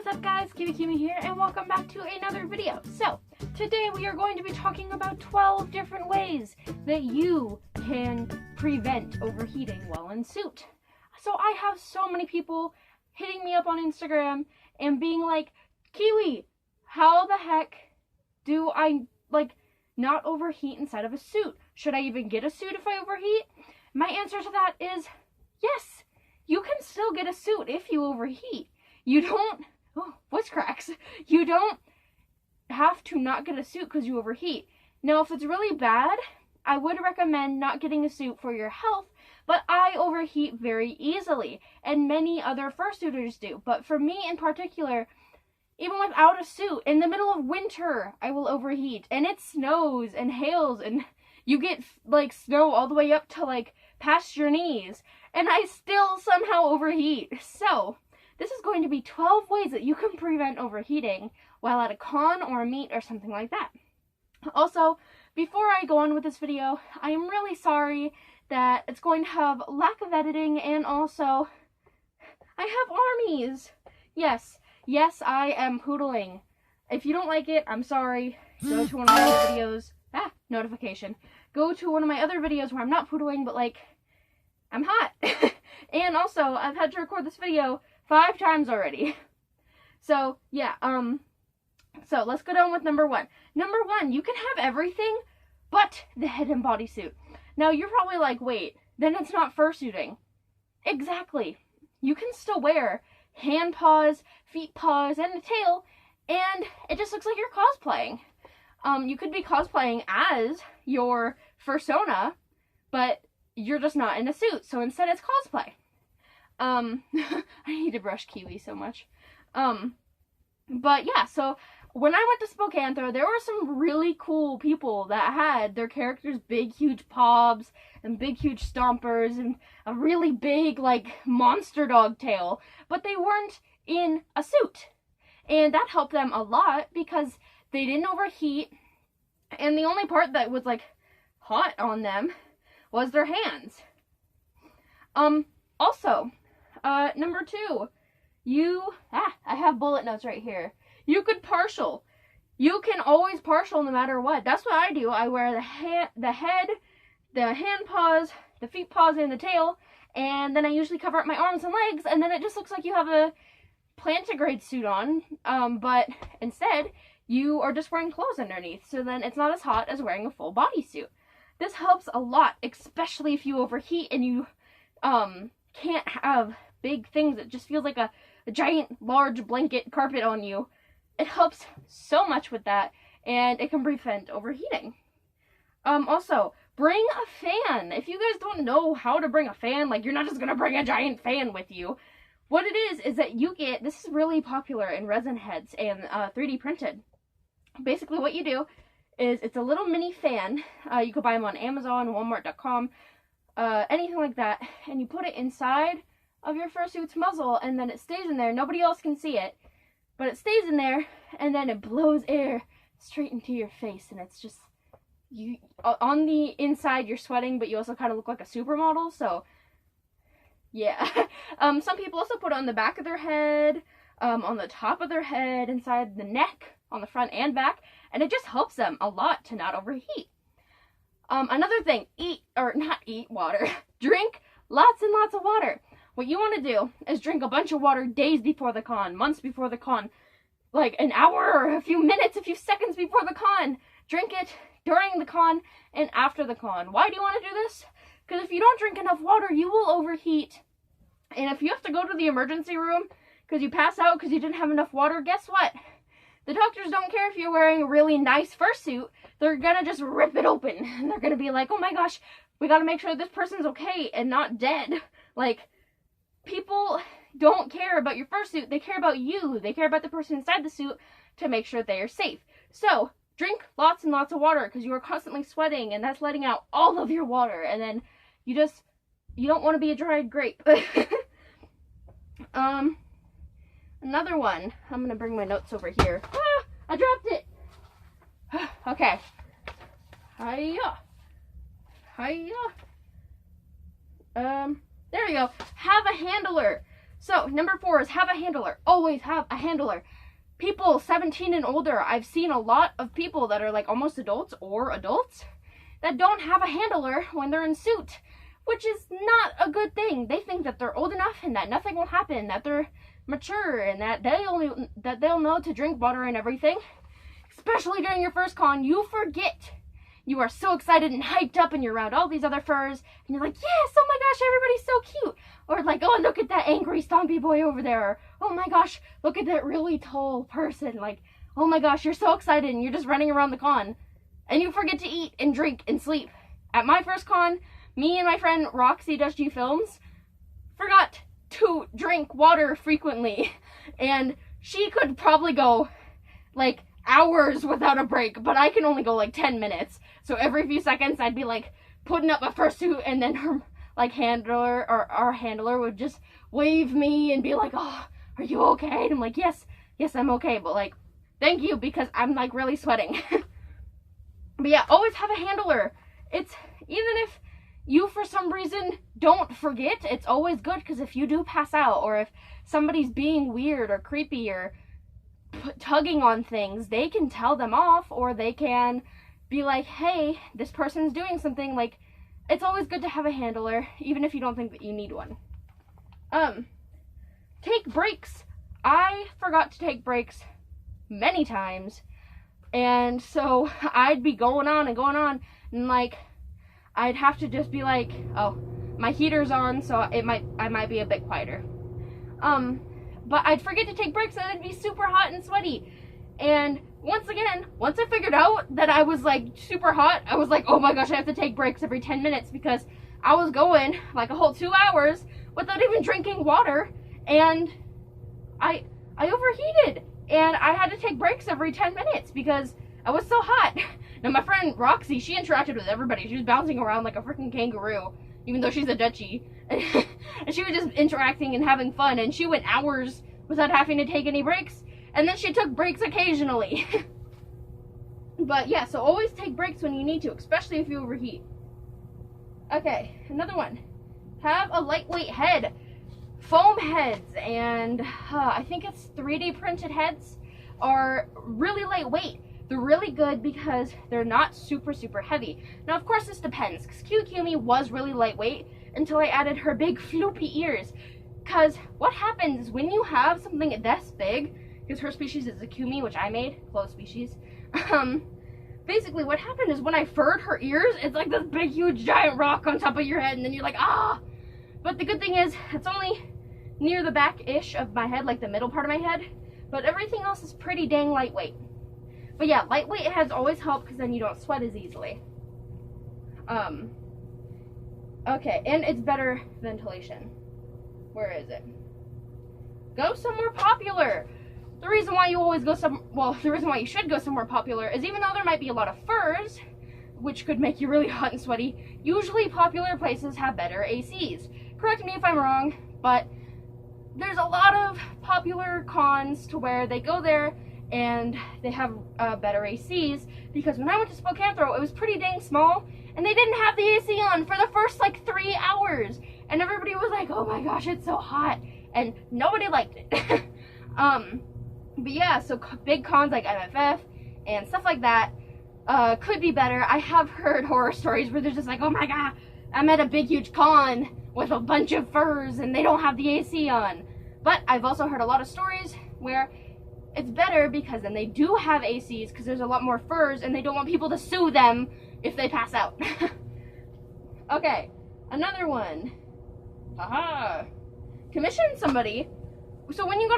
What's up guys, Kimi here, and welcome back to another video. So, today we are going to be talking about 12 different ways that you can prevent overheating while in suit. So I have so many people hitting me up on Instagram and being like, Kiwi, how the heck do I, not overheat inside of a suit? Should I even get a suit if I overheat? My answer to that is yes, you can still get a suit if you overheat. You don't, voice cracks. You don't have to not get a suit because you overheat. Now, if it's really bad, I would recommend not getting a suit for your health, but I overheat very easily, and many other fursuiters do. But for me in particular, even without a suit, in the middle of winter, I will overheat, and it snows and hails, and you get, snow all the way up to, past your knees, and I still somehow overheat. So, this is going to be 12 ways that you can prevent overheating while at a con or a meet or something like that. Also, before I go on with this video, I am really sorry that it's going to have lack of editing, and also, I have armies. Yes, I am poodling. If you don't like it, I'm sorry. Go to one of my other videos. Notification. Go to one of my other videos where I'm not poodling, but I'm hot. And also, I've had to record this video 5 times already. So, yeah, so let's go down with number 1. Number 1, you can have everything but the head and bodysuit. Now, you're probably like, wait, then it's not fursuiting. Exactly. You can still wear hand paws, feet paws, and a tail, and it just looks like you're cosplaying. You could be cosplaying as your fursona, but you're just not in a suit, so instead it's cosplay. I need to brush Kiwi so much. But yeah, so when I went to Spokane, there were some really cool people that had their characters big, huge pobs, and big, huge stompers, and a really big, monster dog tail, but they weren't in a suit. And that helped them a lot because they didn't overheat, and the only part that was, hot on them was their hands. Also, number 2, I have bullet notes right here. You could partial. You can always partial no matter what. That's what I do. I wear the head, the hand paws, the feet paws, and the tail, and then I usually cover up my arms and legs, and then it just looks like you have a plantigrade suit on, but instead, you are just wearing clothes underneath, so then it's not as hot as wearing a full bodysuit. This helps a lot, especially if you overheat and you, can't have big things. It just feels like a giant, large blanket carpet on you. It helps so much with that, and it can prevent overheating. Also, bring a fan. If you guys don't know how to bring a fan, you're not just gonna bring a giant fan with you. What it is that you get, this is really popular in resin heads and 3D printed. Basically what you do is it's a little mini fan. You could buy them on Amazon, Walmart.com, anything like that, and you put it inside of your fursuit's muzzle, and then it stays in there. Nobody else can see it, but it stays in there, and then it blows air straight into your face, and it's just, you on the inside you're sweating, but you also kind of look like a supermodel, so yeah. Some people also put it on the back of their head, on the top of their head, inside the neck, on the front and back, and it just helps them a lot to not overheat. Another thing, water. Drink lots and lots of water. What you want to do is drink a bunch of water days before the con, months before the con, an hour or a few minutes, a few seconds before the con. Drink it during the con and after the con. Why do you want to do this? Because if you don't drink enough water, you will overheat. And if you have to go to the emergency room because you pass out because you didn't have enough water, guess what? The doctors don't care if you're wearing a really nice fursuit. They're gonna just rip it open. And they're gonna be like, oh my gosh, we gotta make sure this person's okay and not dead. People don't care about your fursuit. They care about you. They care about the person inside the suit to make sure they are safe. So, drink lots and lots of water because you are constantly sweating, and that's letting out all of your water. And then you don't want to be a dried grape. Another one. I'm going to bring my notes over here. I dropped it. Okay. Hiya. There we go. Have a handler. So, number 4 is have a handler. Always have a handler. People 17 and older, I've seen a lot of people that are like almost adults or adults that don't have a handler when they're in suit, which is not a good thing. They think that they're old enough and that nothing will happen, that they're mature and that they'll know to drink water and everything. Especially during your first con, you forget. You are so excited and hyped up and you're around all these other furs and you're like, yes, oh my gosh, everybody's so cute. Or like, oh, look at that angry stompy boy over there. Or, oh my gosh, look at that really tall person. Like, oh my gosh, you're so excited and you're just running around the con. And you forget to eat and drink and sleep. At my first con, me and my friend Roxy Does G Films forgot to drink water frequently. And she could probably go like hours without a break, but I can only go like 10 minutes. So every few seconds I'd be like putting up a fursuit and then her like handler or our handler would just wave me and be like, oh, are you okay? And I'm like, yes, I'm okay. But like, thank you because I'm like really sweating. But yeah, always have a handler. It's, even if you for some reason don't forget, it's always good because if you do pass out or if somebody's being weird or creepy or tugging on things, they can tell them off or they can be like, hey, this person's doing something. Like, it's always good to have a handler, even if you don't think that you need one. Take breaks. I forgot to take breaks many times, and so I'd be going on and like I'd have to just be like, oh, my heater's on, so I might be a bit quieter. But I'd forget to take breaks and it'd be super hot and sweaty. And once I figured out that I was like super hot, I was like, oh my gosh, I have to take breaks every 10 minutes because I was going like a whole 2 hours without even drinking water, and I overheated and I had to take breaks every 10 minutes because I was so hot. Now my friend Roxy, she interacted with everybody. She was bouncing around like a freaking kangaroo, even though she's a Dutchie. And she was just interacting and having fun, and she went hours without having to take any breaks, and then she took breaks occasionally. But yeah, so always take breaks when you need to, especially if you overheat. Okay, another one. Have a lightweight head. Foam heads and I think it's 3D printed heads are really lightweight. They're really good because they're not super heavy. Now, of course, this depends, because Kyukumi was really lightweight until I added her big floopy ears. Because what happens is when you have something this big, because her species is a Kumi, which I made, closed species, basically what happened is when I furred her ears, it's like this big, huge, giant rock on top of your head, and then you're like, ah! But the good thing is, it's only near the back-ish of my head, like the middle part of my head, but everything else is pretty dang lightweight. But yeah, lightweight heads always help because then you don't sweat as easily. Okay, and it's better ventilation. Where is it? Go somewhere popular. The reason why you always go the reason why you should go somewhere popular is even though there might be a lot of furs, which could make you really hot and sweaty, usually popular places have better ACs. Correct me if I'm wrong, but there's a lot of popular cons to where they go there and they have better ACs, because when I went to Spokane Throw, it was pretty dang small, and they didn't have the AC on for the first like 3 hours, and everybody was like, oh my gosh, it's so hot, and nobody liked it. But yeah, so big cons like MFF and stuff like that could be better. I have heard horror stories where they're just like, oh my god, I'm at a big huge con with a bunch of furs and they don't have the AC on. But I've also heard a lot of stories where it's better because then they do have ACs because there's a lot more furs and they don't want people to sue them if they pass out. Okay, another one. Haha. Commission somebody. So when you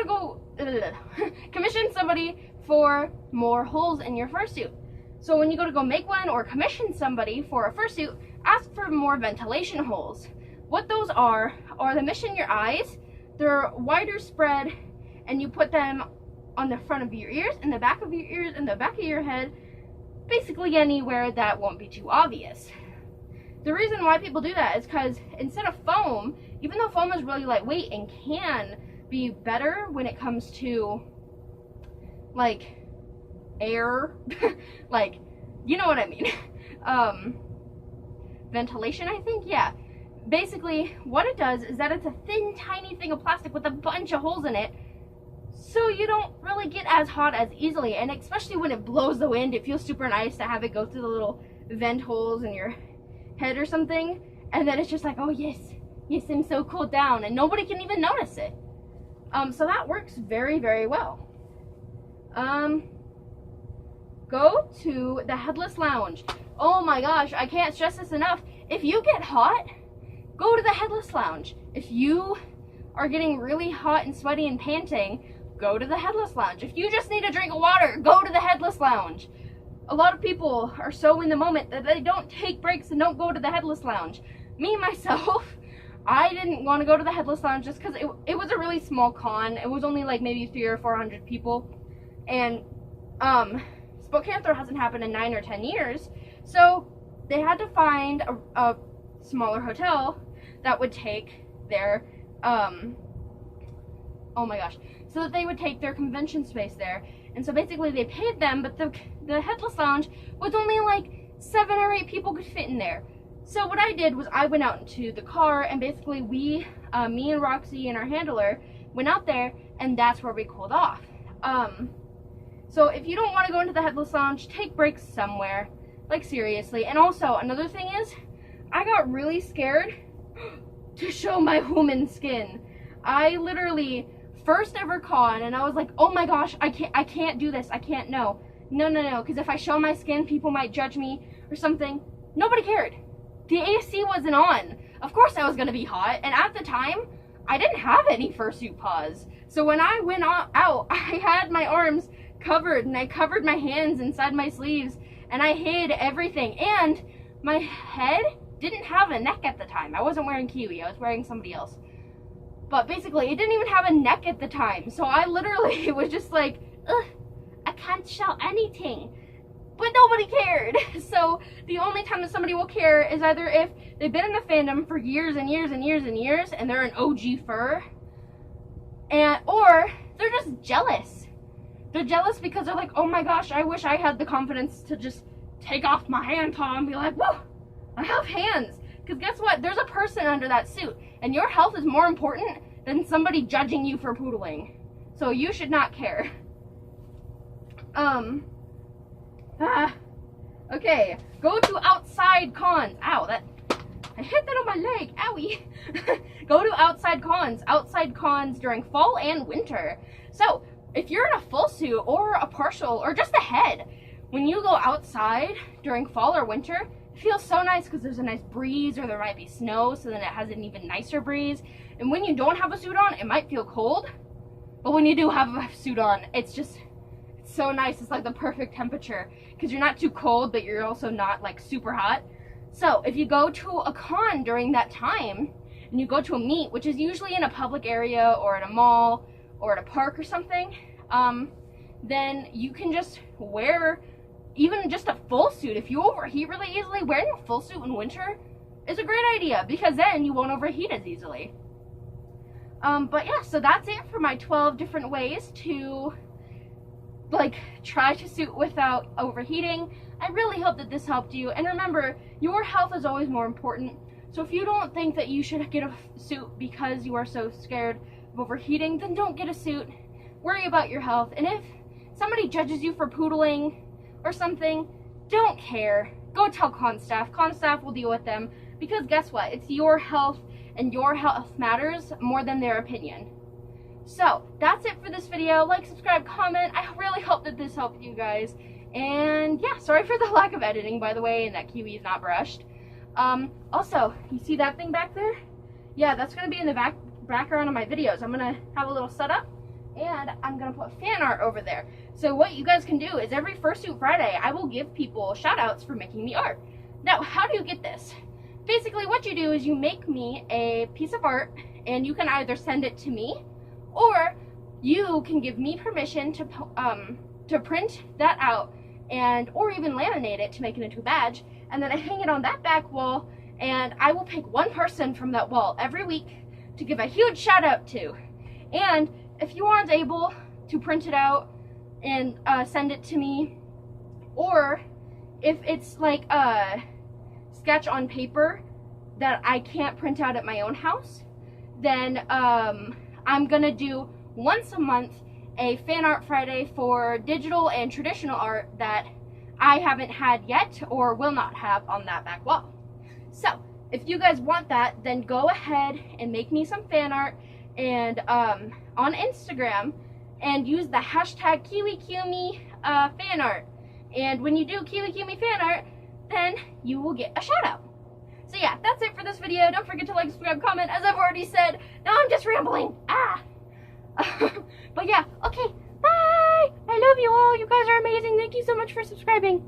commission somebody for more holes in your fursuit. So when you go to go make one or commission somebody for a fursuit, ask for more ventilation holes. What those are the mesh in your eyes. They're wider spread, and you put them on the front of your ears, in the back of your ears, in the back of your head, basically anywhere that won't be too obvious. The reason why people do that is because instead of foam, even though foam is really lightweight and can be better when it comes to like air, like, you know what I mean. Ventilation, I think, yeah. basically what it does is that it's a thin, tiny thing of plastic with a bunch of holes in it, so you don't really get as hot as easily. And especially when it blows the wind, it feels super nice to have it go through the little vent holes in your head or something, and then it's just like, oh yes, I'm so cooled down, and nobody can even notice it. So that works very, very well. Go to the headless lounge. Oh my gosh, I can't stress this enough. If you get hot, go to the headless lounge. If you are getting really hot and sweaty and panting, go to the headless lounge. If you just need a drink of water, go to the headless lounge. A lot of people are so in the moment that they don't take breaks and don't go to the headless lounge. Me, myself, I didn't want to go to the headless lounge just because it was a really small con. It was only like maybe 300 or 400 people. And Spokane Throw hasn't happened in 9 or 10 years. So they had to find a smaller hotel that would take their, oh my gosh, so that they would take their convention space there. And so basically they paid them, but the headless lounge was only like 7 or 8 people could fit in there. So what I did was I went out into the car, and basically we, me and Roxy and our handler, went out there, and that's where we cooled off. So if you don't want to go into the headless lounge, take breaks somewhere, like seriously. And also another thing is, I got really scared to show my human skin. I literally, first ever con, and I was like, oh my gosh, I can't do this, I can't, no, because if I show my skin, people might judge me or something. Nobody cared. The AC wasn't on. Of course I was gonna be hot, and at the time, I didn't have any fursuit paws. So when I went out, I had my arms covered, and I covered my hands inside my sleeves, and I hid everything, and my head didn't have a neck at the time. I wasn't wearing Kiwi, I was wearing somebody else. But basically, it didn't even have a neck at the time, so I literally was just like, ugh, I can't show anything. But nobody cared. So the only time that somebody will care is either if they've been in the fandom for years and years and years and years, and they're an OG fur, or they're just jealous. They're jealous because they're like, oh my gosh, I wish I had the confidence to just take off my hand paw and be like, whoa, I have hands. Because guess what? There's a person under that suit, and your health is more important than somebody judging you for poodling. So you should not care. Okay, go to outside cons. Ow, I hit that on my leg, owie. Go to outside cons during fall and winter. So, if you're in a full suit or a partial or just a head, when you go outside during fall or winter, it feels so nice because there's a nice breeze, or there might be snow, so then it has an even nicer breeze. And when you don't have a suit on, it might feel cold, but when you do have a suit on, it's so nice. It's like the perfect temperature because you're not too cold, but you're also not like super hot. So if you go to a con during that time, and you go to a meet, which is usually in a public area or at a mall or at a park or something, then you can just wear even just a full suit. If you overheat really easily, wearing a full suit in winter is a great idea because then you won't overheat as easily. But yeah, so that's it for my 12 different ways to like try to suit without overheating. I really hope that this helped you, and remember, your health is always more important. So if you don't think that you should get a suit because you are so scared of overheating, then don't get a suit. Worry about your health, and if somebody judges you for poodling or something, don't care. Go tell con staff. Con staff will deal with them, because guess what? It's your health, and your health matters more than their opinion. So that's it for this video. Like, subscribe, comment. I really hope that this helped you guys. And yeah, sorry for the lack of editing, by the way, and that Kiwi is not brushed. Also, you see that thing back there? Yeah, that's going to be in the background of my videos. I'm going to have a little setup, and I'm going to put fan art over there. So what you guys can do is every Fursuit Friday, I will give people shout outs for making me art. Now, how do you get this? Basically, what you do is you make me a piece of art, and you can either send it to me, or you can give me permission to print that out, and or even laminate it to make it into a badge, and then I hang it on that back wall, and I will pick one person from that wall every week to give a huge shout out to. And if you aren't able to print it out and send it to me, or if it's like a sketch on paper, that I can't print out at my own house, then I'm gonna do once a month a Fan Art Friday for digital and traditional art that I haven't had yet or will not have on that back wall. So if you guys want that, then go ahead and make me some fan art and on Instagram and use the hashtag KiwiKumi fan art. And when you do KiwiKumi fan art, then you will get a shout out. So yeah, that's it for this video. Don't forget to like, subscribe, comment, as I've already said. Now I'm just rambling. But yeah, okay, bye! I love you all. You guys are amazing. Thank you so much for subscribing.